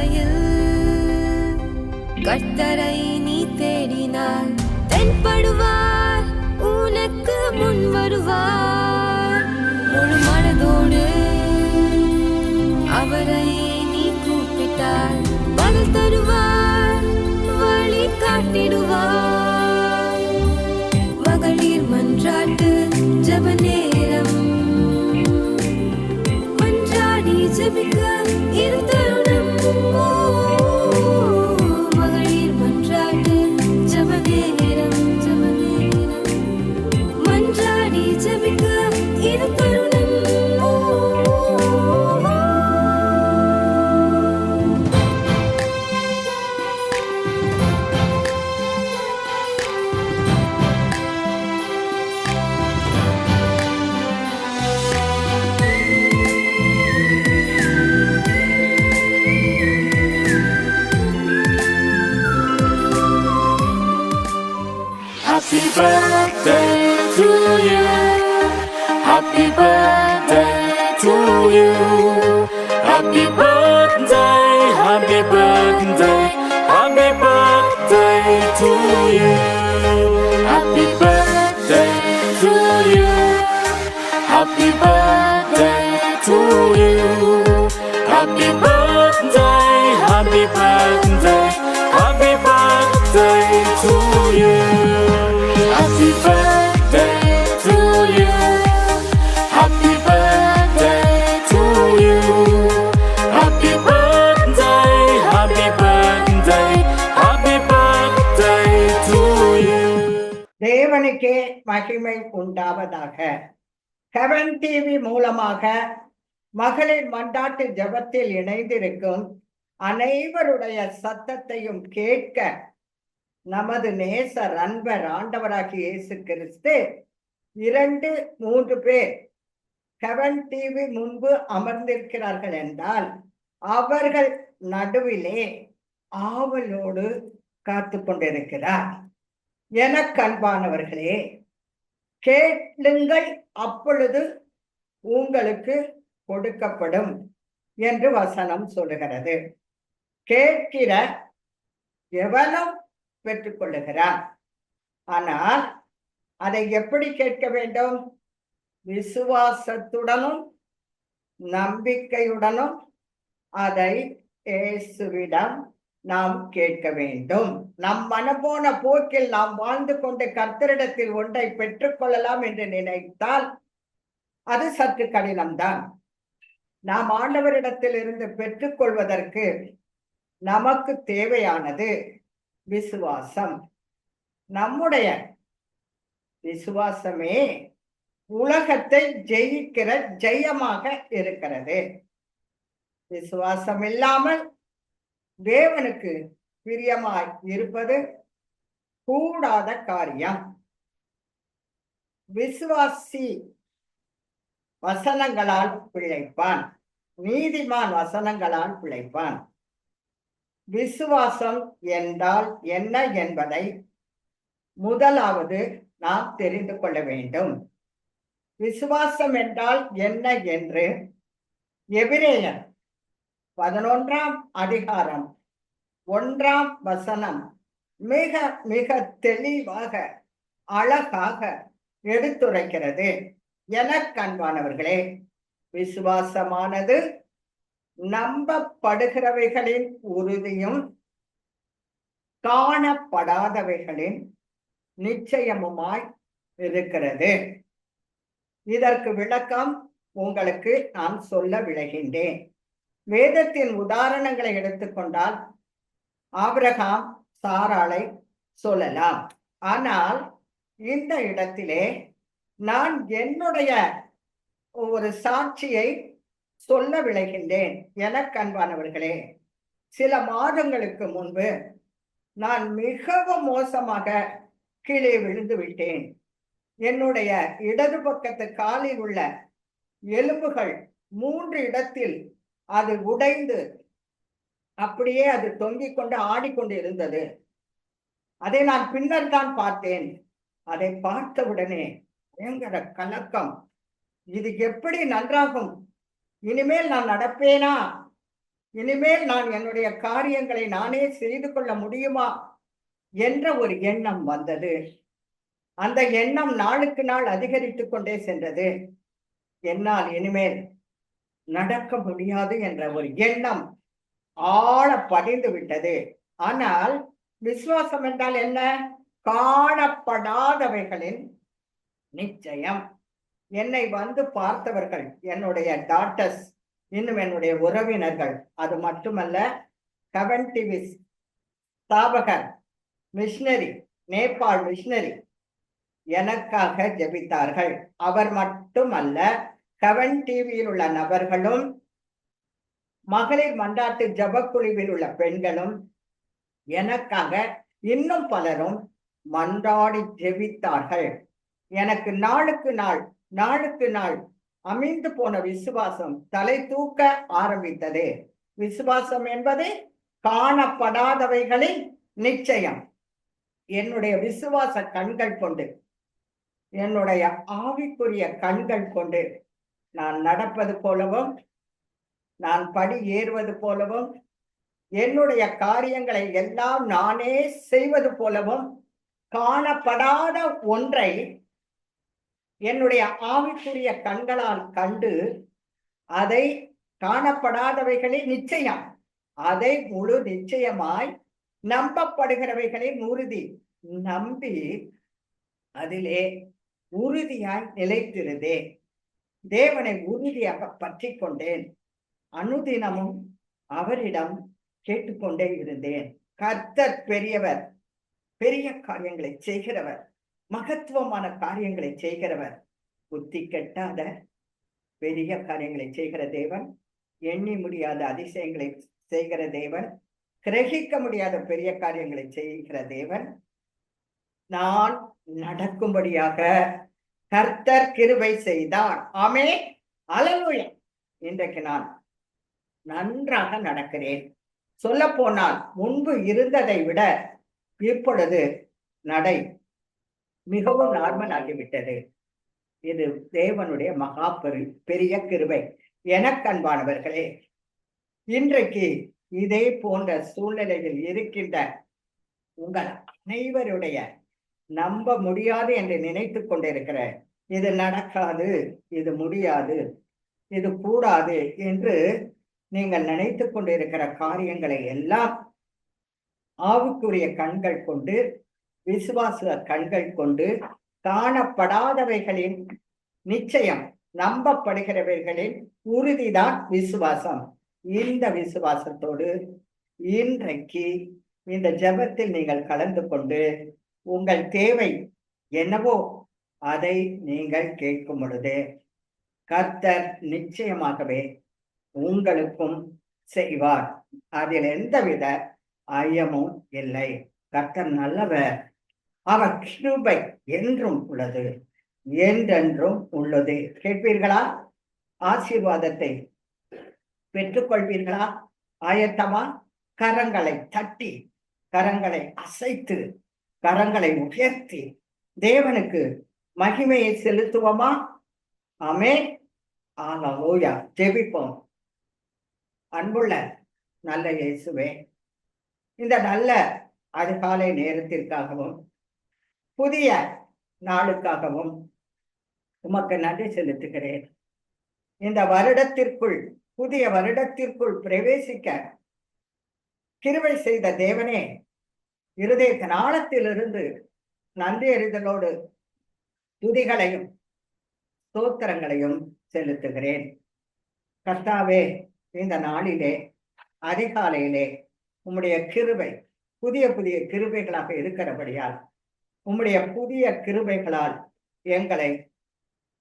பாதையில் கர்த்தரை நீ தேடினார், தென்படுவார், உனக்கு முன் வருவார். முழு மனதோடு அவரை நீ கூப்பிட்டார், பதில் தருவார், வழி காட்டிடுவார். மகளிர் மன்றாட்டு ஜெப நேரம், மன்றாடி ஜெபிக்க இரு தருணம். மகளிர் மன்றாட்டு ஜெப நேரம், மன்றாடி ஜெபிக்க இரு தருணம். Happy birthday to you. Happy birthday to you. Happy birthday, happy birthday, happy birthday to you. Happy birthday to you. Happy birthday to you. Happy birthday, happy birthday, happy birthday to you. Happy birthday to you. Happy birthday to you. Happy birthday, happy birthday, happy birthday to you. தேவனுக்கே மகிமை உண்டாவதாக. Heaven TV மூலமாக மகளிர் மன்றாட்டு ஜெபத்தில் இணைந்திருக்கும் அனைவருடைய சத்தத்தையும் கேட்க நமது நேசர் அன்பர் ஆண்டவராகிய இயேசு கிறிஸ்து 2-3 பேர் ஹெவன் டிவி முன்பு அமர்ந்திருக்கிறார்கள் என்றால் அவர்கள் நடுவிலே ஆவலோடு காத்து கொண்டிருக்கிறார். எனக்கு அன்பானவர்களே, கேளுங்கள், அப்பொழுது உங்களுக்கு கொடுக்கப்படும் என்று வசனம் சொல்லுகிறது. கேட்கிற எவனும் பெற்றுக்கொள்ளுகிறார். ஆனால் அதை எப்படி கேட்க வேண்டும்? விசுவாசத்துடனும் நம்பிக்கையுடனும் அதை இயேசுவிடம் நாம் கேட்க வேண்டும். நம் மனப்போன போக்கில் நாம் வாழ்ந்து கொண்டு கர்த்தரிடத்தில் ஒன்றை பெற்றுக்கொள்ளலாம் என்று நினைத்தால் அது சற்று கடினம்தான். நாம் ஆண்டவரிடத்தில் இருந்து பெற்றுக்கொள்வதற்கு நமக்கு தேவையானது விசுவாசம். நம்முடைய விசுவாசமே உலகத்தை ஜெயிக்கிற ஜெயமாக இருக்கிறது. விசுவாசம் இல்லாமல் தேவனுக்கு பிரியமாய் இருப்பது கூடாத காரியம். விசுவாசி வசனங்களால் பிழைப்பான், நீதிமான் வசனங்களால் பிழைப்பான். விசுவாசம் என்றால் என்ன என்பதை முதலாவது நாம் தெரிந்து கொள்ள வேண்டும். விசுவாசம் என்றால் என்ன என்று எபிரேயர் 11ஆம் அதிகாரம் 1ஆம் வசனம் மிக மிக தெளிவாக அழகாக எடுத்துரைக்கிறது. எனக்கு அன்பானவர்களே, விசுவாசமானது நம்பப்படுகிறவைகளின் உறுதியும் காணப்படாதவைகளின் நிச்சயமுமாய் இருக்கிறது. இதற்கு விளக்கம் உங்களுக்கு நான் சொல்ல விளைகின்றேன். வேதத்தின் உதாரணங்களை எடுத்துக்கொண்டால் ஆபிரகாம், சாராளை சொல்லலாம். ஆனால் இந்த இடத்திலே நான் என்னுடைய ஒரு சாட்சியை சொல்ல விளைகின்றேன். எனக்கு அன்பானவர்களே, சில மாதங்களுக்கு முன்பு நான் மிகவும் மோசமாக கீழே விழுந்து விட்டேன். என்னுடைய இடது பக்கத்து காலில் உள்ள எலும்புகள் 3 இடத்தில் அது உடைந்து அப்படியே அது தொங்கிக் கொண்டு ஆடிக்கொண்டு இருந்தது. அதை நான் பின்னர் தான் பார்த்தேன். அதை பார்த்தவுடனே பயங்கர கலக்கம். இது எப்படி நன்றாகும்? இனிமேல் நான் நடப்பேனா இனிமேல் நான் என்னுடைய காரியங்களை நானே செய்து கொள்ள முடியுமா என்ற ஒரு எண்ணம் வந்தது. அந்த எண்ணம் நாளுக்கு நாள் அதிகரித்துக் கொண்டே சென்றது. என்னால் இனிமேல் நடக்க முடியாது என்ற ஒரு எண்ணம் ஆழ படிந்து விட்டது. ஆனால் விசுவாசம் என்றால் என்ன? காணப்படாதவைகளின் நிச்சயம். என்னை வந்து பார்த்தவர்கள், என்னுடைய டாட்டர்ஸ், இன்னும் என்னுடைய உறவினர்கள், அது மட்டுமல்ல கவன் டிவி ஸ்தாபகர், மிஷனரி, நேபாள் மிஷனரி எனக்காக ஜெபித்தார்கள். அவர் மட்டுமல்ல, கவன் டிவியில் உள்ள நபர்களும், மகளிர் மன்றாட்டு ஜபக்குழுவில் உள்ள பெண்களும் எனக்காக இன்னும் பலரும் மன்றாடி ஜெபித்தார்கள். எனக்கு நாளுக்கு நாள் அமிழ்ந்து போன விசுவாசம் தலை தூக்க ஆரம்பித்தது. விசுவாசம் என்பது காணப்படாதவைகளின் நிச்சயம். என்னுடைய விசுவாச கண்கள் கொண்டு, என்னுடைய ஆவிக்குரிய கண்கள் கொண்டு நான் நடப்பது போலவும், நான் படி ஏறுவது போலவும், என்னுடைய காரியங்களை எல்லாம் நானே செய்வது போலவும் காணப்படாத ஒன்றை என்னுடைய ஆவிக்குரிய கண்களால் கண்டு, அதை காணப்படாதவைகளின் நிச்சயம், அதை முழு நிச்சயமாய் நம்பப்படுகிறவைகளின் உறுதி நம்பி அதிலே உறுதியாய் நிலைத்திருந்தேன். தேவனை உறுதியாக பற்றி கொண்டேன். அனுதினமும் அவரிடம் கேட்டுக்கொண்டே இருந்தேன். கர்த்தர் பெரியவர், பெரிய காரியங்களை செய்கிறவர், மகத்துவமான காரியங்களை செய்கிறவர், புத்தி கெட்டாத பெரிய காரியங்களை செய்கிற தேவன், எண்ணி முடியாத அதிசயங்களை செய்கிற தேவன், கிரகிக்க முடியாத பெரிய காரியங்களை செய்கிற தேவன், நான் நடக்கும்படியாக கர்த்தர் கிருபை செய்தார். ஆமென், அல்லேலூயா. இன்றைக்கு நான் நன்றாக நடக்கிறேன். சொல்ல போனால் முன்பு இருந்ததை விட இப்பொழுது நடை மிகவும் நார்மல் ஆகிவிட்டது. இது தேவனுடைய மகா பெரிய கிருபை. எனக்கு அன்பானவர்களே, இன்றைக்கு இதே போன்ற சூழ்நிலையில் இருக்கின்ற உங்கள் அனைவருடைய நம்ப முடியாது என்று நினைத்து கொண்டிருக்கிற, இது நடக்காது, இது முடியாது, இது கூடாது என்று நீங்கள் நினைத்து கொண்டிருக்கிற காரியங்களை எல்லாம் ஆவிக்குரிய கண்கள் கொண்டு, விசுவாச கண்கள் கொண்டு, காணப்படாதவைகளின் நிச்சயம், நம்பப்படுகிறவைகளின் உறுதிதான் விசுவாசம். இந்த விசுவாசத்தோடு இன்றைக்கு இந்த ஜெபத்தில் நீங்கள் கலந்து கொண்டு, உங்கள் தேவை என்னவோ அதை நீங்கள் கேட்கும் பொழுது கர்த்தர் நிச்சயமாகவே உங்களுக்கும் செய்வார். அதில் எந்தவித ஐயமும் இல்லை. கர்த்தர் நல்லவர், அவர் கிருபை என்றும் உள்ளது, என்றென்றும் உள்ளது. கேட்பீர்களா? ஆசீர்வாதத்தை பெற்றுக்கொள்வீர்களா? ஆயத்தமா? கரங்களை தட்டி, கரங்களை அசைத்து, கரங்களை உயர்த்தி தேவனுக்கு மகிமையை செலுத்துவோமா? ஆமென், அல்லேலூயா. ஜெபிப்போம். அன்புள்ள நல்ல இயேசுவே, இந்த நல்ல அதிகாலை நேரத்திற்காகவும் புதிய நாளுக்காகவும் உமக்கு நன்றி செலுத்துகிறேன். இந்த வருடத்திற்குள், புதிய வருடத்திற்குள் பிரவேசிக்க கிருபை செய்த தேவனே, இருதய நாளத்திலிருந்து நன்றி அறிதலோடு துதிகளையும் ஸ்தோத்திரங்களையும் செலுத்துகிறேன். கர்த்தாவே, இந்த நாளிலே அதிகாலையிலே உம்முடைய கிருபை புதிய புதிய கிருபைகளாக இருக்கிறபடியால் உம்முடைய புதிய கிருபைகளால் எங்களை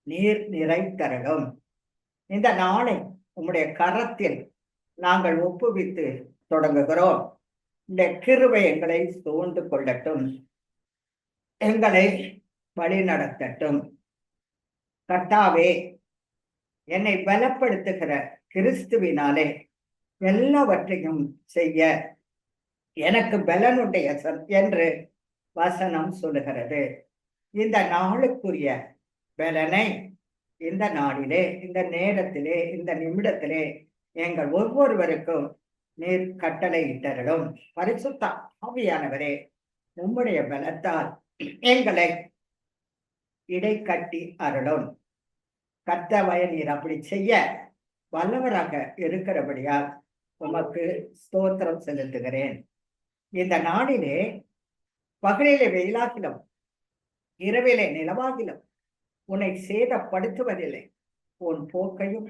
நீர் நிறைத்தரலும். இந்த நாளை உம்முடைய கரத்தில் நாங்கள் ஒப்புவித்து தொடங்குகிறோம். இந்த கிருபை எங்களை சூழ்ந்து கொள்ளட்டும், எங்களை வழி நடத்தட்டும். கர்த்தாவே, என்னை பலப்படுத்துகிற கிறிஸ்துவினாலே எல்லாவற்றையும் செய்ய எனக்கு பலனுடைய என்று வசனம் சொல்லுகிறது. இந்த நாளுக்குரிய பலனை இந்த நாளிலே, இந்த நேரத்திலே, இந்த நிமிடத்திலே எங்கள் ஒவ்வொருவருக்கும் நீர் கட்டளையிட்டருளும். பரிசுத்த ஆவியானவரே, உம்முடைய பலத்தால் எங்களை இடைக்கட்டி அருளும். கர்த்தாவே, நீர் அப்படி செய்ய வல்லவராக இருக்கிறபடியால் உமக்கு ஸ்தோத்திரம் செலுத்துகிறேன். இந்த நாளிலே பகலிலே வெயிலாகிலும் இரவிலே நிலவாகிலும் உன்னை சேதப்படுத்துவதில்லை. உன் போக்கையும்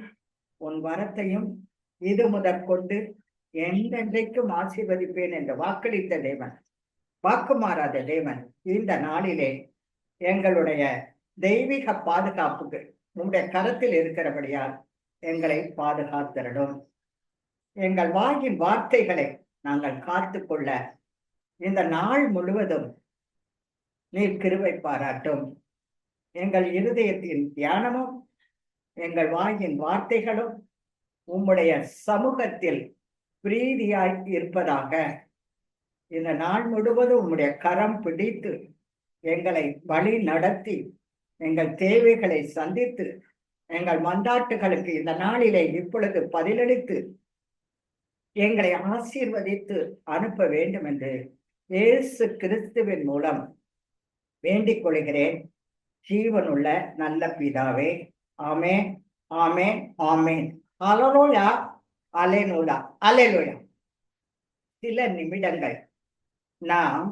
உன் வரத்தையும் இது முதற்கொண்டு என்றென்றைக்கும் ஆசீர்வதிப்பேன் என்று வாக்களித்த தேவன், வாக்கு மாறாத தேவன், இந்த நாளிலே எங்களுடைய தெய்வீக பாதுகாப்புக்கு உங்களுடைய கரத்தில் இருக்கிறபடியால் எங்களை பாதுகாத்திரடும். எங்கள் வாயின் வார்த்தைகளை நாங்கள் காத்துக்கொள்ள இந்த நாள் முழுவதும் நீர் கிருபை பாராட்டும். எங்கள் இருதயத்தின் தியானமும் எங்கள் வாயின் வார்த்தைகளும் உம்முடைய சமூகத்தில் பிரீதியாய் இருப்பதாக. இந்த நாள் முழுவதும் உம்முடைய கரம் பிடித்து எங்களை வழி நடத்தி எங்கள் தேவைகளை சந்தித்து எங்கள் மன்றாட்டுகளுக்கு இந்த நாளிலே இப்பொழுது பதிலளித்து எங்களை ஆசீர்வதித்து அனுப்ப வேண்டும் என்று இயேசு கிறிஸ்துவின் மூலம் வேண்டிக் கொள்கிறேன். ஜீவனுள்ள நல்ல பிதாவே, ஆமென், ஆமென், ஆமென். அல்லேலூயா, அல்லேலூயா, அல்லேலூயா. சில நிமிடங்கள் நாம்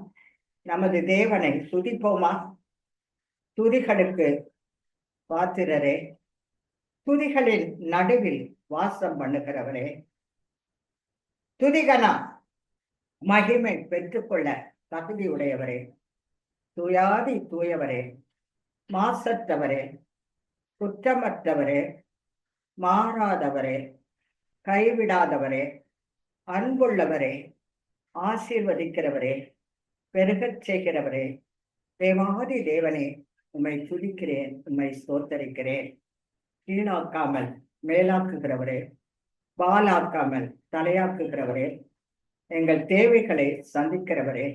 நமது தேவனை துதிப்போமா? துதிகளுக்கு பாத்திரரே, துதிகளின் நடுவில் வாசம் பண்ணுகிறவரே, துதிகனா மகிமை பெற்றுக்கொள்ள தகுதியுடையவரே, தூயாதி தூயவரே, மாசற்றவரே, குற்றமற்றவரே, மாறாதவரே, கைவிடாதவரே, அன்புள்ளவரே, ஆசீர்வதிக்கிறவரே, பெருகச் செய்கிறவரே, தேவாதி தேவனே, உம்மை துதிக்கிறேன், உம்மை ஸ்தோத்தரிக்கிறேன். கீழாக்காமல் மேலாக்குகிறவரே, பாலாக்காமல் தலையாக்குகிறவரே, எங்கள் தேவைகளை சந்திக்கிறவரே,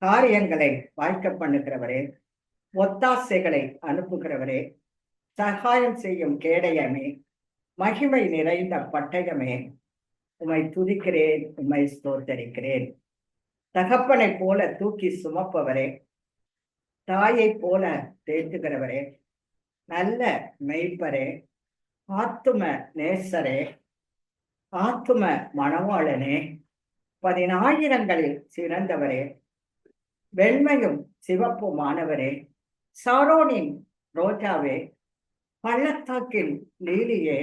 காரியங்களை வாய்க்க பண்ணுகிறவரே, ஒத்தாசைகளை அனுப்புகிறவரே, சகாயம் செய்யும் கேடயமே, மகிமை நிறைந்த பட்டயமே, உம்மை துதிக்கிறேன், உம்மை ஸ்தோத்தரிக்கிறேன். தகப்பனை போல தூக்கி சுமப்பவரே, தாயை போல தேற்றுகிறவரே, நல்ல மெய்ப்பரே, ஆத்தும நேசரே, ஆத்தும மணவாளனே, 10,000களில் சிறந்தவரே, வெண்மையும் சிவப்புமானவரே, சாரோனின் ரோஜாவே, பள்ளத்தாக்கின் லீலியே,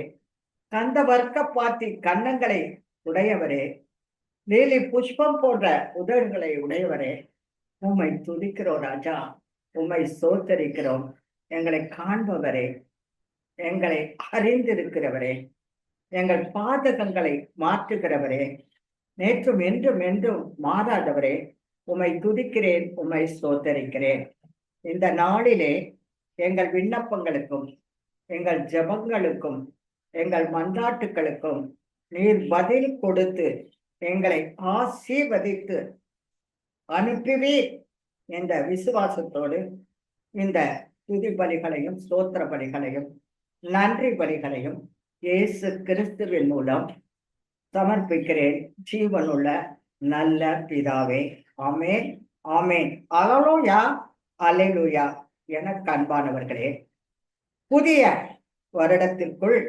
கந்தவர்க்க பாத்தி கன்னங்களை உடையவரே, லீலி புஷ்பம் போன்ற உதடுகளை உடையவரே, உம்மை துதிக்கிறோம் ராஜா, உம்மை ஸ்தோத்தரிக்கிறோம். எங்களை காண்பவரே, எங்களை அறிந்திருக்கிறவரே, எங்கள் பாதகங்களை மாற்றுகிறவரே, நேற்றும் என்றும் என்றும் மாறாதவரே, உம்மை துதிக்கிறேன், உம்மை ஸ்தோத்தரிக்கிறேன். இந்த நாளிலே எங்கள் விண்ணப்பங்களுக்கும் எங்கள் ஜெபங்களுக்கும் எங்கள் மன்றாட்டுகளுக்கும் நீர் பதில் கொடுத்து எங்களை ஆசீர்வதித்து அனுப்புவீர் என்ற விசுவாசத்தோடு இந்த துதி பலிகளையும் ஸ்தோத்திர பலிகளையும் நன்றி பலிகளையும் இயேசு கிறிஸ்துவின் மூலம் சமர்ப்பிக்கிறேன். ஜீவனுள்ள நல்ல பிதாவே, ஆமென், ஆமென். அல்லேலூயா, அல்லேலூயா. எனக்கு அன்பானவர்களே, புதிய வருடத்திற்குள்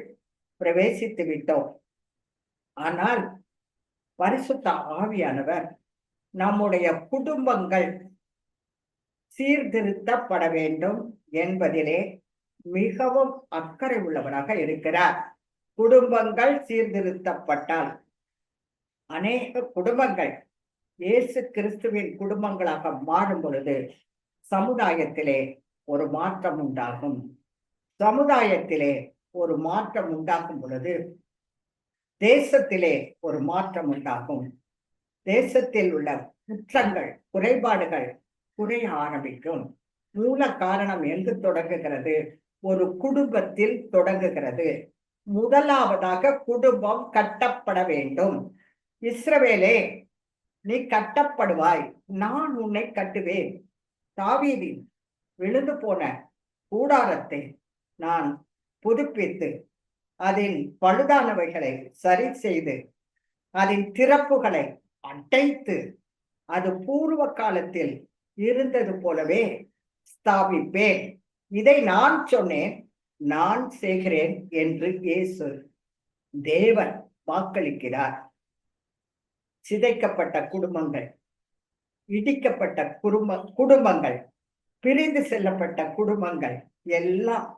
பிரவேசித்து விட்டோம். ஆனால் பரிசுத்த ஆவியானவர் நம்முடைய குடும்பங்கள் சீர்திருத்தப்பட வேண்டும் என்பதிலே மிகவும் அக்கறை உள்ளவராக இருக்கிறார். குடும்பங்கள் சீர்திருத்தப்பட்டால் அநேக குடும்பங்கள் இயேசு கிறிஸ்துவின் குடும்பங்களாக மாறும் பொழுது சமுதாயத்திலே ஒரு மாற்றம் உண்டாகும். சமுதாயத்திலே ஒரு மாற்றம் உண்டாகும் பொழுது தேசத்திலே ஒரு மாற்றம் உண்டாகும். தேசத்தில் உள்ள குற்றங்கள் குறைபாடுகள் குறைய ஆரம்பிக்கும். மூல காரணம் எங்கு தொடங்குகிறது? ஒரு குடும்பத்தில் தொடங்குகிறது. முதலாவதாக குடும்பம் கட்டப்பட வேண்டும். இஸ்ரவேலே, நீ கட்டப்படுவாய், நான் உன்னை கட்டுவேன். தாவீதின் விழுந்து போன கூடாரத்தை நான் புதுப்பித்து அதில் பழுதானவைகளை சரி செய்து அதன் திறப்புகளை அடைத்து அது பூர்வ காலத்தில் இருந்தது போலவே ஸ்தாபிப்பேன். இதை நான் சொன்னேன், நான் செய்கிறேன் என்று இயேசு தேவன் வாக்களிக்கிறார். சிதைக்கப்பட்ட குடும்பங்கள், இடிக்கப்பட்ட குடும்பங்கள், பிரிந்து செல்லப்பட்ட குடும்பங்கள் எல்லாம்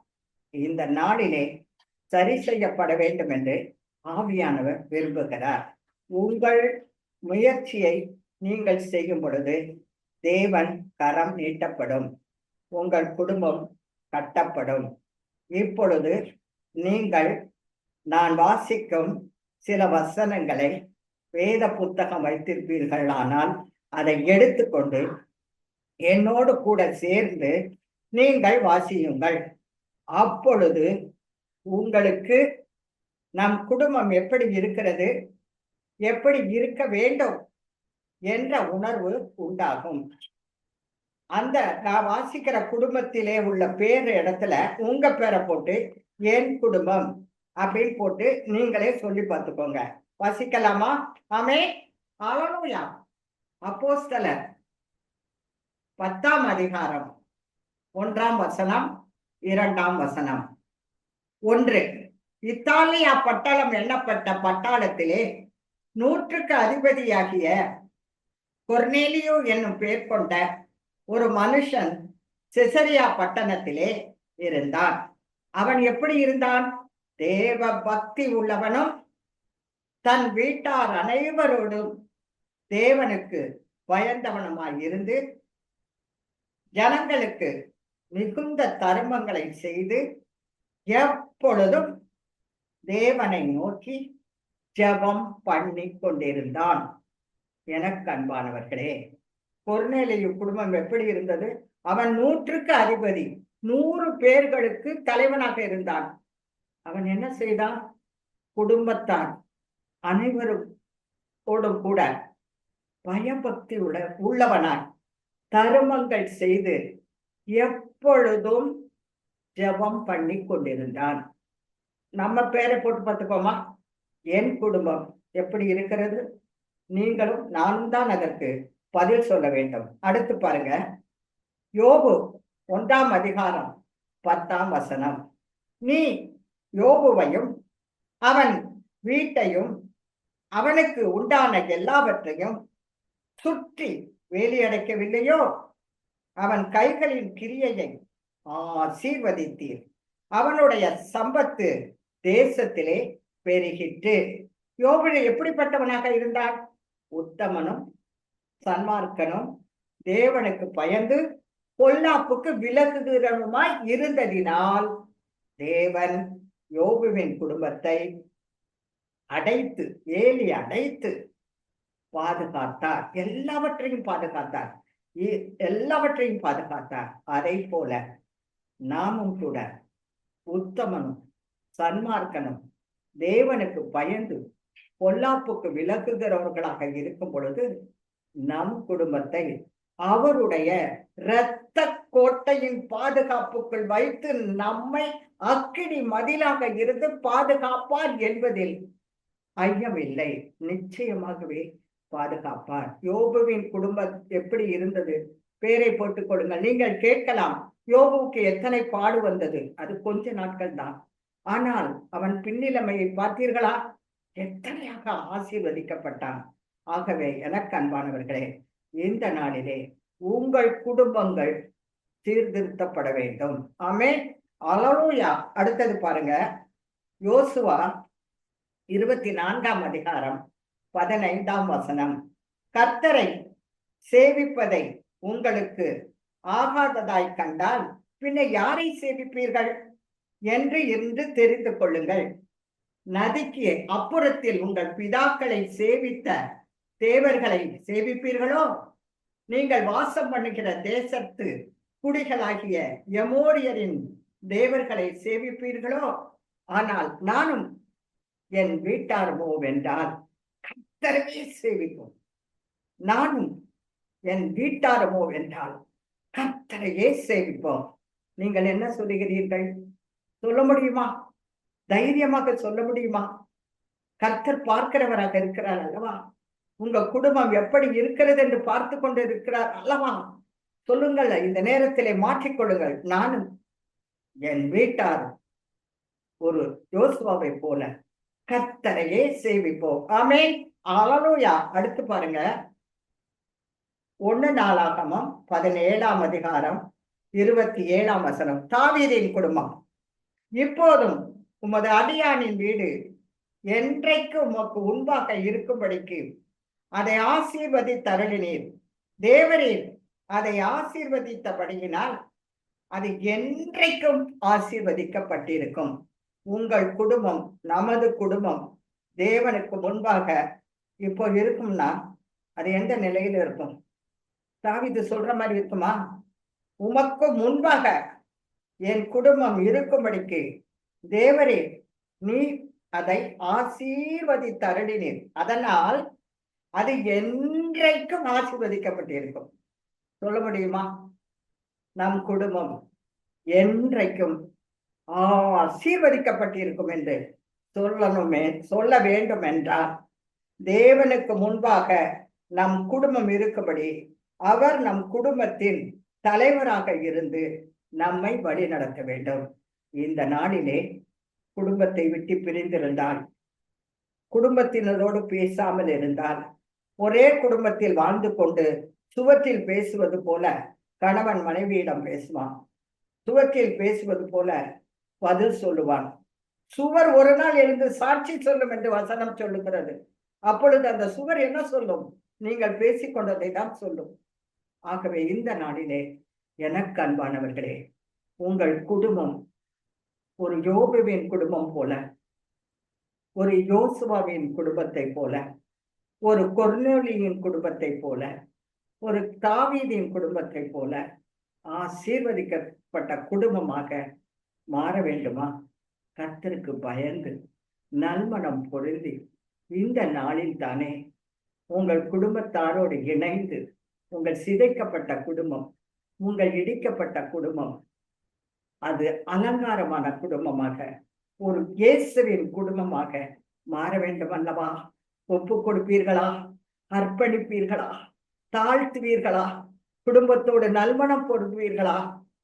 இந்த நாளிலே சரி செய்யப்பட வேண்டும் என்று ஆவியானவர் விரும்புகிறார். உங்கள் முயற்சியை நீங்கள் செய்யும் பொழுது தேவன் கரம் நீட்டப்படும், உங்கள் குடும்பம் கட்டப்படும். இப்பொழுது நீங்கள் நான் வாசிக்கும் சில வசனங்களை வேத புத்தகம் வைத்திருப்பீர்கள், ஆனால் அதை எடுத்துக்கொண்டு என்னோடு கூட சேர்ந்து நீங்கள் வாசியுங்கள். அப்பொழுது உங்களுக்கு நம் குடும்பம் எப்படி இருக்கிறது, எப்படி இருக்க வேண்டும் என்ற உணர்வு உண்டாகும். அந்த நான் வாசிக்கிற குடும்பத்திலே உள்ள பேர் இடத்துல உங்க பேரை போட்டு என் குடும்பம் அப்படின்னு போட்டு நீங்களே சொல்லி பார்த்துக்கோங்க. வாசிக்கலாமா? ஆமே. அல்லேலூயா. அப்போஸ்தலர் 10ஆம் அதிகாரம் 1ஆம் வசனம் 2ஆம் வசனம். 1. இத்தாலியா பட்டாளம் எண்ணப்பட்ட பட்டாளத்திலே 100க்கு அதிபதியாகிய கொர்நேலியு என்னும் பெயர் கொண்ட ஒரு மனுஷன் செசரியா பட்டணத்திலே இருந்தான். அவன் எப்படி இருந்தான்? தேவ பக்தி உள்ளவனும் தன் வீட்டார் அனைவரோடும் தேவனுக்கு பயந்தவனுமாய் இருந்து ஜனங்களுக்கு மிகுந்த தர்மங்களை செய்து எப்பொழுதும் தேவனை நோக்கி ஜெபம் பண்ணி கொண்டிருந்தான். எனக்கு அன்பானவர்களே, கொர்நேலியு குடும்பம் எப்படி இருந்தது? அவன் 100க்கு அதிபதி, 100 பேர்களுக்கு தலைவனாக இருந்தான். அவன் என்ன செய்தான்? குடும்பத்தான் அனைவரோடும் கூட பயபக்தி உள்ளவனாய் தருமங்கள் செய்து எப்பொழுதும் ஜெபம் பண்ணி கொண்டிருந்தான். நம்ம பேரை போட்டு பார்த்துக்கோமா? என் குடும்பம் எப்படி இருக்கிறது? நீங்களும் நானும் தான் அதற்கு பதில் சொல்ல வேண்டும். அடுத்து பாருங்க, யோபு 1ஆம் அதிகாரம் 10ஆம் வசனம். நீ யோபுவையும் அவன் வீட்டையும் அவனுக்கு உண்டான எல்லாவற்றையும் சுற்றி வேலியடைக்கவில்லையோ? அவன் கைகளின் கிரியையை ஆசீர்வதித்தீர், அவனுடைய சம்பத்து தேசத்திலே பெருகிட்டு. யோபு எப்படிப்பட்டவனாக இருந்தான்? உத்தமனும் சன்மார்க்கனும் தேவனுக்கு பயந்து பொல்லாப்புக்கு விலகுகிறவனுமாய் இருந்ததினால் தேவன் யோபுவின் குடும்பத்தை அடைத்து வேலி அடைத்து பாதுகாத்தார். எல்லாவற்றையும் பாதுகாத்தார், எல்லாவற்றையும் பாதுகாத்தார். அதை போல நாமும் கூட உத்தமனும் சன்மார்க்கனும் தேவனுக்கு பயந்து பொல்லாப்புக்கு விலகுகிறவர்களாக இருக்கும் பொழுது நம் குடும்பத்தை அவருடைய இரத்த கோட்டையின் பாதுகாப்புக்குள் வைத்து நம்மை அக்கினி மதிலாக இருந்து பாதுகாப்பார் என்பதில் ஐயமில்லை. நிச்சயமாகவே பாதுகாப்பார். யோபுவின் குடும்பம் எப்படி இருந்தது? பேரை போட்டுக் கொள்ளுங்கள். நீங்கள் கேட்கலாம், யோபுவுக்கு எத்தனை பாடு வந்தது? அது கொஞ்ச நாட்கள் தான். ஆனால் அவன் பின்னிலைமையை பார்த்தீர்களா? எத்தனையாக ஆசீர்வதிக்கப்பட்டான். ஆகவே எனக்கு அன்பானவர்களே, இந்த நாளிலே உங்கள் குடும்பங்கள் சீர்திருத்தப்பட வேண்டும். ஆமென். அல்லேலூயா. அடுத்தது பாருங்க, யோசுவா 24ஆம் அதிகாரம் 15ஆம் வசனம். கர்த்தரை சேவிப்பதை உங்களுக்கு ஆகாததாய் கண்டால் பின்ன யாரை சேவிப்பீர்கள் என்று இன்று தெரிந்து கொள்ளுங்கள். நதிக்கு அப்புறத்தில் உங்கள் பிதாக்களை சேவித்த தேவர்களை சேவிப்பீர்களோ? நீங்கள் வாசம் பண்ணுகிற தேசத்து குடிகளாகிய எமோரியரின் தேவர்களை சேவிப்பீர்களோ? ஆனால் நானும் என் வீட்டாரமோ வென்றால் கர்த்தரையே சேவிப்போம். நானும் என் வீட்டாரமோ வென்றால் கர்த்தரையே சேவிப்போம். நீங்கள் என்ன சொல்லுகிறீர்கள்? சொல்ல முடியுமா? தைரியமாக சொல்ல முடியுமா? கர்த்தர் பார்க்கிறவராக இருக்கிறார் அல்லவா? உங்க குடும்பம் எப்படி இருக்கிறது என்று பார்த்து கொண்டு இருக்கிறார் அல்லவா? சொல்லுங்கள், இந்த நேரத்திலே மாற்றிக்கொள்ளுங்கள். நானும் என் வீட்டார் ஒரு யோசுவாவை போல கர்த்தரையே சேவிப்போம். ஆமென். அல்லேலூயா. அடுத்து பாருங்க, 1 நாளாகமம் 17ஆம் அதிகாரம் 27ஆம் வசனம். தாவீதின் குடும்பம். இப்போதும் உமது அடியானின் வீடு என்றைக்கு உமக்கு முன்பாக இருக்கும்படிக்கு அதை ஆசீர்வதித்தருளினீர். தேவரீர் அதை ஆசீர்வதித்தபடியினால் அது என்றைக்கும் ஆசீர்வதிக்கப்பட்டிருக்கும். உங்கள் குடும்பம், நமது குடும்பம் தேவனுக்கு முன்பாக இப்போ இருக்கும்னா அது எந்த நிலையில இருக்கும்? தாவீது சொல்ற மாதிரி இருக்குமா? உமக்கு முன்பாக என் குடும்பம் இருக்கும்படிக்கு தேவரே நீ அதை ஆசீர்வதித்தருளினீர், அதனால் அது என்றைக்கும் ஆசீர்வதிக்கப்பட்டிருக்கும். சொல்ல முடியுமா? நம் குடும்பம் என்றைக்கும் ஆசீர்வதிக்கப்பட்டிருக்கும் என்று சொல்ல வேண்டும் என்றால் தேவனுக்கு முன்பாக நம் குடும்பம் இருக்கும்படி அவர் நம் குடும்பத்தின் தலைவராக இருந்து நம்மை வழி நடத்த வேண்டும். இந்த நாளிலே குடும்பத்தை விட்டு பிரிந்திருந்தால், குடும்பத்தினரோடு பேசாமல் இருந்தால், ஒரே குடும்பத்தில் வாழ்ந்து கொண்டு சுவற்றில் பேசுவது போல கணவன் மனைவியிடம் பேசுவான், சுவற்றில் பேசுவது போல பதில் சொல்லுவான். சுவர் ஒரு நாள் எழுந்து சாட்சி சொல்லும் என்று வசனம் சொல்லுகிறது. அப்பொழுது அந்த சுவர் என்ன சொல்லும்? நீங்கள் பேசிக்கொண்டதை தான் சொல்லும். ஆகவே இந்த நாளிலே எனக்கு அன்பானவர்களே, உங்கள் குடும்பம் ஒரு யோபுவின் குடும்பம் போல, ஒரு யோசுவாவின் குடும்பத்தை போல, ஒரு கொர்நேலியின் குடும்பத்தை போல, ஒரு தாவீதின் குடும்பத்தை போல ஆசீர்வதிக்கப்பட்ட குடும்பமாக மாற வேண்டுமா? கர்த்தருக்கு பயந்து நல்மனம் பொருந்தி இந்த நாளில் தானே உங்கள் குடும்பத்தாரோடு இணைந்து உங்கள் சிதைக்கப்பட்ட குடும்பம், உங்கள் இடிக்கப்பட்ட குடும்பம் அது அலங்காரமான குடும்பமாக, ஒரு இயேசுவின் குடும்பமாக மாற வேண்டும் அல்லவா? ஒப்பு கொடுப்பீர்களா? அர்ப்பணிப்பீர்களா? தாழ்த்துவீர்களா? குடும்பத்தோடு நல்மணம் பொருந்துவீர்களா?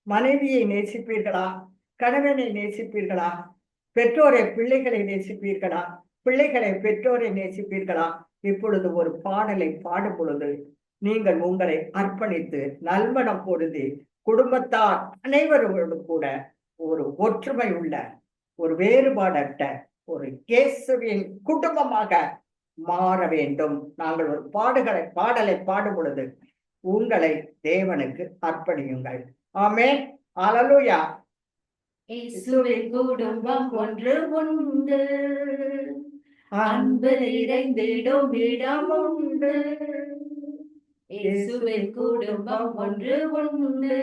மனைவியை நேசிப்பீர்களா? கணவனை நேசிப்பீர்களா? பெற்றோரை பிள்ளைகளை நேசிப்பீர்களா? பிள்ளைகளை பெற்றோரை நேசிப்பீர்களா? இப்பொழுது ஒரு பாடலை பாடும் பொழுது நீங்கள் உங்களை அர்ப்பணித்து நல்மணம் பொருந்தி குடும்பத்தார் அனைவரோடு கூட ஒரு ஒற்றுமை உள்ள, ஒரு வேறுபாடற்ற ஒரு இயேசுவின் குடும்பமாக மாற வேண்டும். நாங்கள் ஒரு பாடலை பாடும் பொழுது உங்களை தேவனுக்கு அர்ப்பணியுங்கள். ஆமென். அல்லேலூயா. இயேசுவின் குடும்பம் ஒன்று உண்டு, அன்பு நிறைந்திடும் இடம் உண்டு. இயேசுவின் குடும்பம் ஒன்று உண்டு,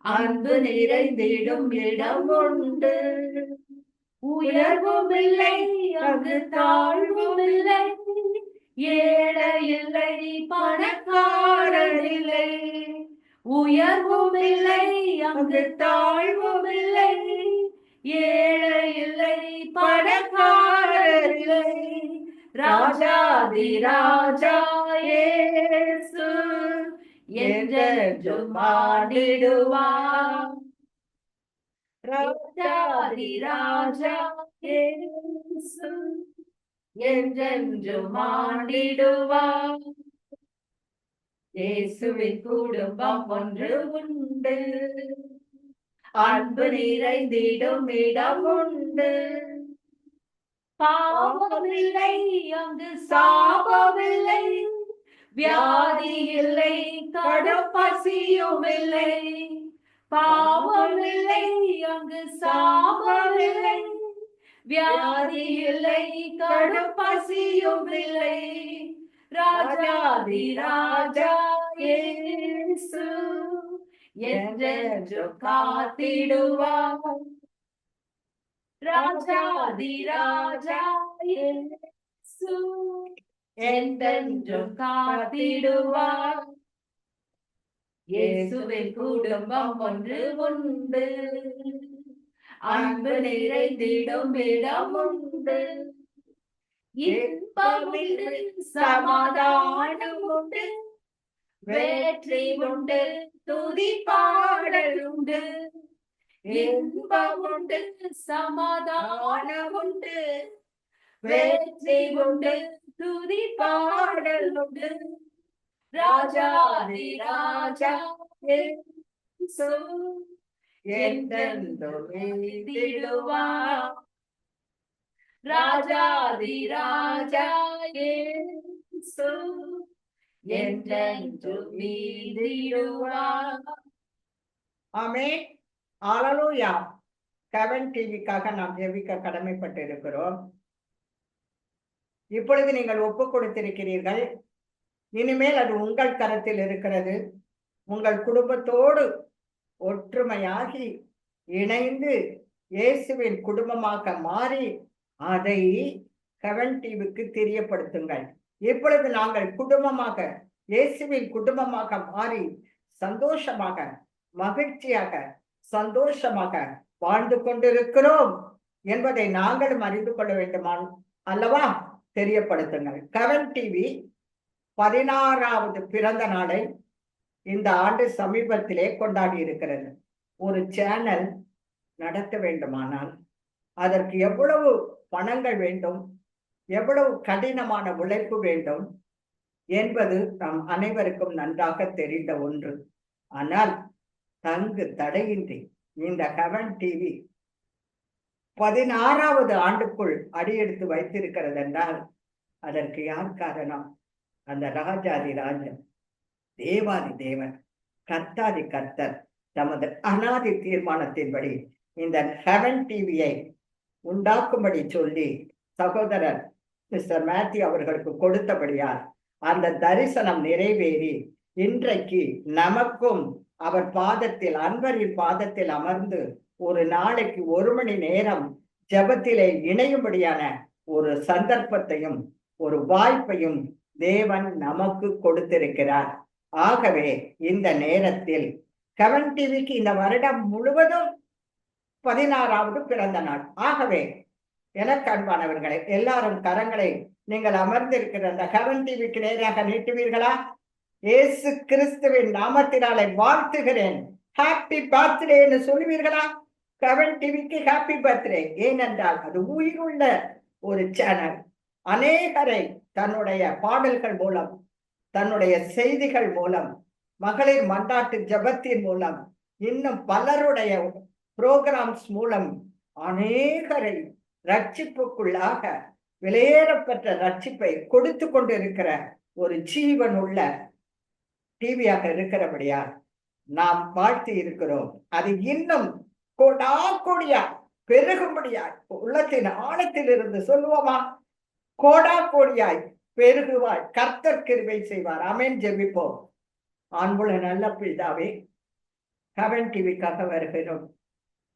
அன்பு நிறைந்திடும் இடம் உண்டு. உயர்வும் இல்லை அங்கு தாழ்வும் இல்லை, ஏழை இல்லை பணக்காரர் இல்லை. உயர்வும் இல்லை அங்கு தாழ்வும் இல்லை, ஏழை இல்லை பணக்காரர் இல்லை. ராஜாதி ராஜா இயேசு என்றென்றும் ஆடிடுவார். ராஜாதி ராஜா இயேசு என்றென்றும் ஆடிடுவார். இயேசுவின் குடும்பம் ஒன்று உண்டு, அன்பு நிறைந்திடும் இடம் உண்டு. பாவமில்லை அங்கு சாபமில்லை, வியாதி இல்லை கடும் பசியும் இல்லை. பாவமில்லை அங்கு சாபமில்லை, வியாதி இல்லை கடும் பசியும் இல்லை. ராஜாதி ராஜா இயேசு என்றென்றும் காத்திடுவார். ராஜாதி ராஜா இயேசு என்றென்றும் காத்திடுவார். இயேசுவின் குடும்பம் ஒன்று உண்டு, அன்பு நிறைந்திடும் இடம் உண்டு. இன்பம் உண்டு, சமாதானம் உண்டு, வெற்றி உண்டு, துதி பாடல் உண்டு. இன்பம் உண்டு, சமாதானம் உண்டு, வெற்றி உண்டு, துதி பாடல் உண்டு. ராஜாதி ராஜா இயேசு என்றென்றும் நீதிடுவார். ராஜாதி ராஜா இயேசு என்றென்றும் நீதிடுவார். ஆமென். ஹல்லேலூயா. கவன் டிவிக்காக நாம் ஜெபிக்க கடமைப்பட்டு இருக்கிறோம். இப்பொழுது நீங்கள் ஒப்பு கொடுத்திருக்கிறீர்கள். இனிமேல் அது உங்கள் கரத்தில் இருக்கிறது. உங்கள் குடும்பத்தோடு ஒற்றுமையாகி இணைந்து இயேசுவின் குடும்பமாக மாறி அதை கவன் டிவிக்கு தெரியப்படுத்துங்கள். இப்பொழுது நாங்கள் குடும்பமாக இயேசுவின் குடும்பமாக மாறி சந்தோஷமாக மகிழ்ச்சியாக சந்தோஷமாக வாழ்ந்து கொண்டிருக்கிறோம் என்பதை நாங்களும் அறிந்து கொள்ள வேண்டுமா அல்லவா? தெரியப்படுத்துங்கள். கவன் டிவி 16வது பிறந்த நாளை இந்த ஆண்டு சமீபத்திலே கொண்டாடி இருக்கிறது. ஒரு சேனல் நடத்த வேண்டுமானால் அதற்கு எவ்வளவு பணங்கள் வேண்டும், எவ்வளவு கடினமான உழைப்பு வேண்டும் என்பது நம் அனைவருக்கும் நன்றாக தெரிந்த ஒன்று. ஆனால் தங்கு தடையின்றி இந்த கவன் டிவி 16வது ஆண்டுக்குள் அடியெடுத்து வைத்திருக்கிறது என்றால் அதற்கு யார் காரணம்? அந்த ராஜாதி ராஜன், தேவாதி தேவன், கர்த்தாதி கர்த்தர் தமது அனாதி தீர்மானத்தின்படி இந்த ஹெவன் டிவியை உண்டாக்கும்படி சொல்லி சகோதரர் மிஸ்டர் மேத்யூ அவர்களுக்கு கொடுத்தபடியால் அந்த தரிசனம் நிறைவேறி இன்றைக்கு நமக்கும் அவர் பாதத்தில், அன்பரின் பாதத்தில் அமர்ந்து ஒரு நாளைக்கு 1 மணி நேரம் ஜெபத்திலே இணையும்படியான ஒரு சந்தர்ப்பத்தையும் ஒரு வாய்ப்பையும் தேவன் நமக்கு கொடுத்திருக்கிறார். ஆகவே இந்த நேரத்தில் கவன் டிவிக்கு இந்த வருடம் முழுவதும் 16வது பிறந்த நாள். ஆகவே எனக்கு அன்பானவர்களை, எல்லாரும் கரங்களை நீங்கள் அமர்ந்திருக்கிற அந்த கவன் டிவிக்கு நேராக நீட்டுவீர்களா? இயேசு கிறிஸ்துவின் நாமத்தினாலே வாழ்த்துகிறேன், ஹாப்பி பர்த்டேன்னு சொல்லுவீர்களா? கவன் டிவிக்கு ஹாப்பி பர்த்டே. ஏனென்றால் அது உயிருள்ள ஒரு சேனல். அநேகரை தன்னுடைய பாடல்கள் மூலம், தன்னுடைய செய்திகள் மூலம், மகளிர் மன்றாட்டு ஜபத்தின் மூலம், இன்னும் பலருடைய புரோகிராம்ஸ் மூலம் அநேகரை ரட்சிப்புக்குள்ளாக விலையேறப்பட்ட ரட்சிப்பை கொடுத்து கொண்டிருக்கிற ஒரு ஜீவன் உள்ள டிவியாக இருக்கிறபடியால் நாம் வாழ்த்தி இருக்கிறோம். அது இன்னும் கோடா கோடியா பெருகும்படியாய் உள்ளத்தின் ஆழத்தில் இருந்து சொல்லுவோமா? கோடா கோடியாய் பெருகுவாய், கர்த்தர் கிருபை செய்வார். ஆமென். ஜெபிப்போம். அன்புள்ள நல்ல பிதாவே, கவன் டிவிக்காக வருகிறோம்.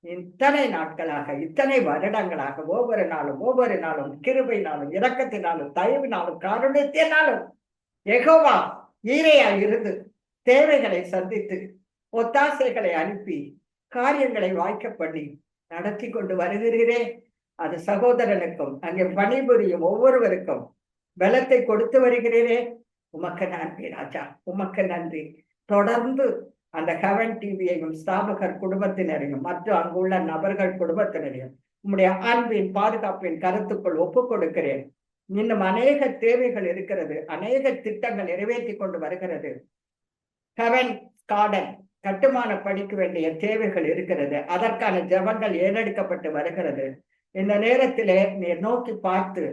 இத்தனை நாட்களாக, இத்தனை வருடங்களாக ஒவ்வொரு நாளும் கிருபையினாலும் இரக்கத்தினாலும் தயவினாலும் காருண்யத்தினாலும் யெகோவா ஈரையா இருந்து தேவைகளை சந்தித்து ஒத்தாசைகளை அனுப்பி காரியங்களை வாய்க்க பண்ணி நடத்தி கொண்டு வருகிறீரே, அது சகோதரனுக்கும் அங்கே பணிபுரியும் ஒவ்வொருவருக்கும் பலத்தை கொடுத்து வருகிறீரே, உமக்கு நன்றி ராஜா, உமக்கு நன்றி. தொடர்ந்து அந்த கவன் டிவியையும் ஸ்தாபகர் குடும்பத்தினரையும் மற்ற அங்குள்ள நபர்கள் குடும்பத்தினரையும் உம்முடைய அன்பின் பாதுகாப்பின் கருத்துக்குள் ஒப்புக் கொடுக்கிறேன். இன்னும் அநேக தேவைகள் இருக்கிறது, அநேக திட்டங்கள் நிறைவேற்றி கொண்டு வருகிறது. கவன் கார்டன் கட்டுமான படிக்க வேண்டிய தேவைகள் இருக்கிறது. அதற்கான ஜெபங்கள் ஏறெடுக்கப்பட்டு வருகிறது. இந்த நேரத்திலே நீர் நோக்கி பார்த்து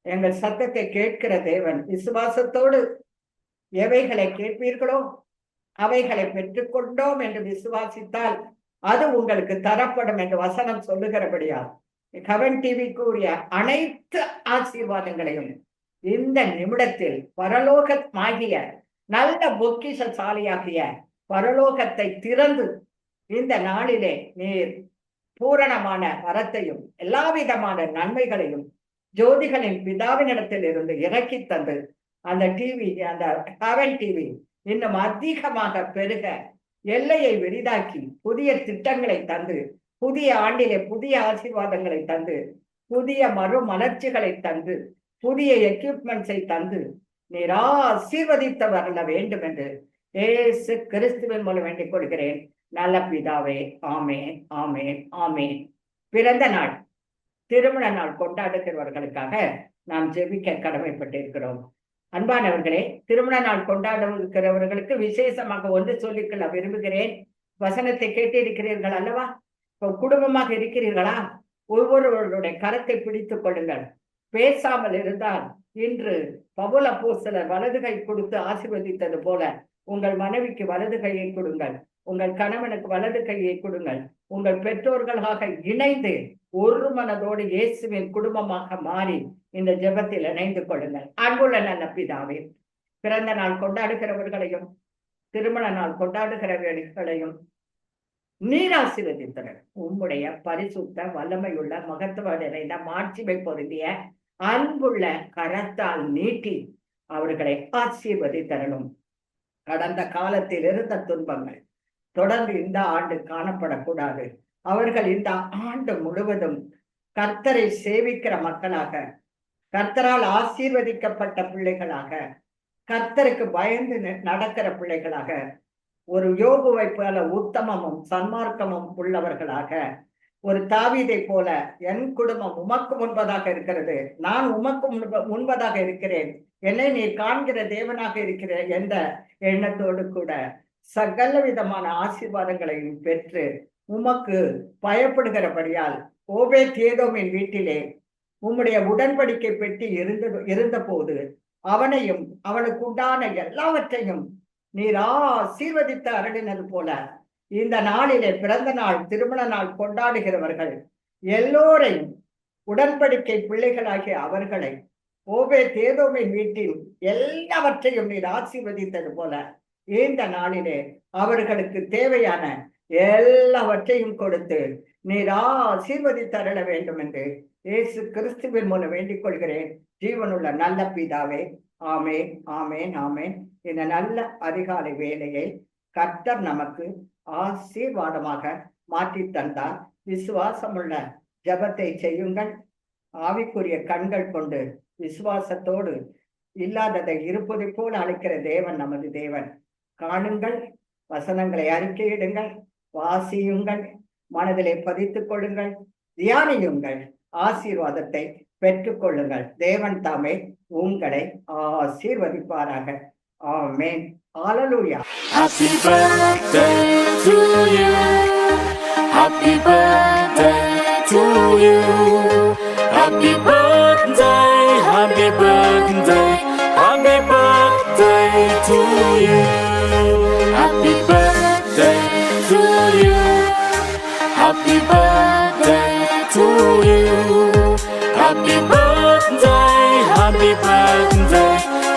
எங்கள் சத்தத்தை கேட்கிற தேவன், விசுவாசத்தோடு எவைகளை கேட்பீர்களோ அவைகளை பெற்றுக்கொண்டோம் என்று விசுவாசித்தால் அது உங்களுக்கு தரப்படும் என்று வசனம் சொல்லுகிறபடியால் கவன் டிவிக்கு உரிய அனைத்து ஆசீர்வாதங்களையும் இந்த நிமிடத்தில் பரலோகமாகிய நல்ல பொக்கிஷசாலியாகிய பரலோகத்தை திறந்து இந்த நாளிலே நீர் பூரணமான வரத்தையும் எல்லா விதமான நன்மைகளையும் ஜோதிகளின் பிதாவினிடத்தில் இருந்து இறக்கி தந்து அந்த டிவி, அந்த கவன் டிவி இன்னும் அதிகமாக பெருக எல்லையை விரிதாக்கி புதிய திட்டங்களை தந்து, புதிய ஆண்டிலே புதிய ஆசீர்வாதங்களை தந்து, புதிய மறுமலர்ச்சிகளை தந்து புதிய எக்யூப்மெண்ட்ஸை தந்து நீர் ஆசீர்வதித்து வரல வேண்டும் என்று இயேசு கிறிஸ்துவின் மூலம் வேண்டிக் கொள்கிறேன் நல்ல பிதாவே. ஆமேன், ஆமேன், ஆமேன். பிறந்த நாள், திருமண நாள் கொண்டாடுகிறவர்களுக்காக நாம் ஜெபிக்க கடமைப்பட்டிருக்கிறோம். அன்பானவர்களே, திருமண நாள் கொண்டாடுகிறவர்களுக்கு விசேஷமாக ஒன்று சொல்லிக்கொள்ள விரும்புகிறேன். வசனத்தை கேட்டிருக்கிறீர்கள் அல்லவா? குடும்பமாக இருக்கிறீர்களா? ஒவ்வொருவருடைய கரத்தை பிடித்துக் கொள்ளுங்கள். பேசாமல் இருந்தால் இன்று பவுல் அப்போஸ்தலர் வலது கை கொடுத்து ஆசீர்வதித்தது போல உங்கள் மனைவிக்கு வலது கையை கொடுங்கள், உங்கள் கணவனுக்கு வலது கையை கொடுங்கள். உங்கள் பெற்றோர்களாக இணைந்து ஒரு மனதோடு இயேசுவின் குடும்பமாக மாறி இந்த ஜெபத்தில் இணைந்து கொள்ளுங்கள். அன்புள்ள நல்ல பிதாவே, பிறந்த நாள் கொண்டாடுகிறவர்களையும் திருமண நாள் கொண்டாடுகிறவர்களையும் நீர் ஆசீர்வதித்தனர். உம்முடைய பரிசுத்த வல்லமையுள்ள மகத்துவ நிறைந்த மாட்சிமை பொருந்திய அன்புள்ள கரத்தால் நீட்டி அவர்களை ஆசீர்வதித்தரணும். கடந்த காலத்தில் இருந்த துன்பங்கள் தொடர்ந்து இந்த ஆண்டு காணப்படக்கூடாது. அவர்கள் இந்த ஆண்டு முழுவதும் கர்த்தரை சேவிக்கிற மக்களாக, கர்த்தரால் ஆசீர்வதிக்கப்பட்ட பிள்ளைகளாக, கர்த்தருக்கு பயந்து நடக்கிற பிள்ளைகளாக, ஒரு யோபுவை போல உத்தமமும் சன்மார்க்கமும் உள்ளவர்களாக, ஒரு தாவீதை போல என் குடும்பம் உமக்கு முன்பதாக இருக்கிறது, நான் உமக்கு முன்பதாக இருக்கிறேன், என்னை நீ காண்கிற தேவனாக இருக்கிற என்ற எண்ணத்தோடு கூட சகல விதமான ஆசீர்வாதங்களையும் பெற்று உமக்கு பயப்படுகிறபடியால் ஓபேத்-ஏதோமின் வீட்டிலே உம்முடைய உடன்படிக்கை பெட்டி இருந்த போது அவனையும் அவனுக்கு உண்டான எல்லாவற்றையும் நீர் ஆசீர்வதித்து அருளினது போல இந்த நாளிலே பிறந்த நாள் திருமண நாள் கொண்டாடுகிறவர்கள் எல்லோரையும் உடன்படிக்கை பிள்ளைகளாகிய அவர்களை ஓபேத்-ஏதோமின் வீட்டில் எல்லாவற்றையும் நீர் ஆசீர்வதித்தது போல இந்த நாளிலே அவர்களுக்கு தேவையான எல்லாவற்றையும் கொடுத்து நீர் ஆசீர்வதித்து அருள வேண்டும் என்று இயேசு கிறிஸ்துவின் மூலம் வேண்டிக் கொள்கிறேன். ஜீவனுள்ள நல்ல பிதாவே. ஆமேன், ஆமேன், ஆமேன். இந்த நல்ல அதிகாலை வேளையை கர்த்தர் நமக்கு ஆசீர்வாதமாக மாற்றி தந்தார். விசுவாசமுள்ள ஜபத்தை செய்யுங்கள். ஆவிக்குரிய கண்கள் கொண்டு விசுவாசத்தோடு இல்லாததை இருப்பதை போல அழைக்கிற தேவன் நமது தேவன். காணுங்கள், வசனங்களை அறிக்கையிடுங்கள், வாசியுங்கள், மனதிலே பதித்துக் கொள்ளுங்கள், தியானியுங்கள், ஆசீர்வாதத்தை பெற்றுக் கொள்ளுங்கள். தேவன் தாமே உங்களை ஆசீர்வதிப்பாராக. ஆமென். ஹல்லேலூயா. Happy birthday to you. Happy birthday to you. Happy birthday, happy birthday, happy birthday to you. Happy birthday to you. Happy birthday to you. Happy birthday, happy birthday,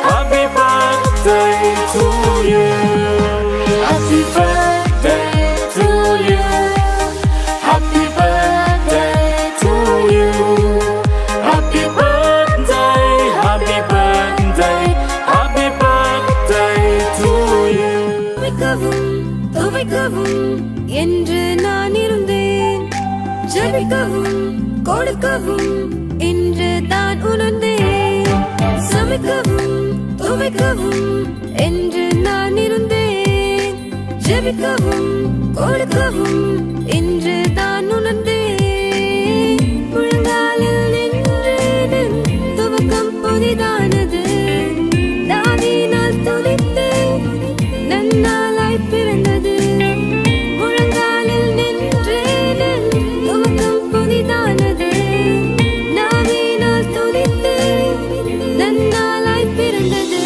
happy birthday to you. Happy birthday to you. Happy birthday to you. Happy birthday, happy birthday, happy birthday to you. துவைக்கவும் என்று நான் இருந்தேன், ஜெபிக்கவும் கொடுக்கவும் என்று தான் உணர்ந்தேன். சமைக்கவும் துவைக்கவும் என்று நான் இருந்தேன், ஜெபிக்கவும் கொடுக்கவும் என்று தான் உணர்ந்தேன். முழங்காலில் நின்று துவக்கம் புதிதானது, தாவினால் துதித்து நன்னாளாய் பிறந்தது. முழங்காலில் நின்று துவக்கம் புதிதானது, நாவினால் துதித்து நன்னாளாய் பிறந்தது.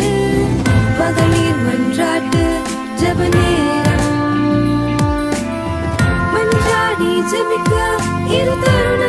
மகளிர் மன்றாட்டு ஜெப நேரம், மன்றாடி ஜெபிக்க இது தருணம்.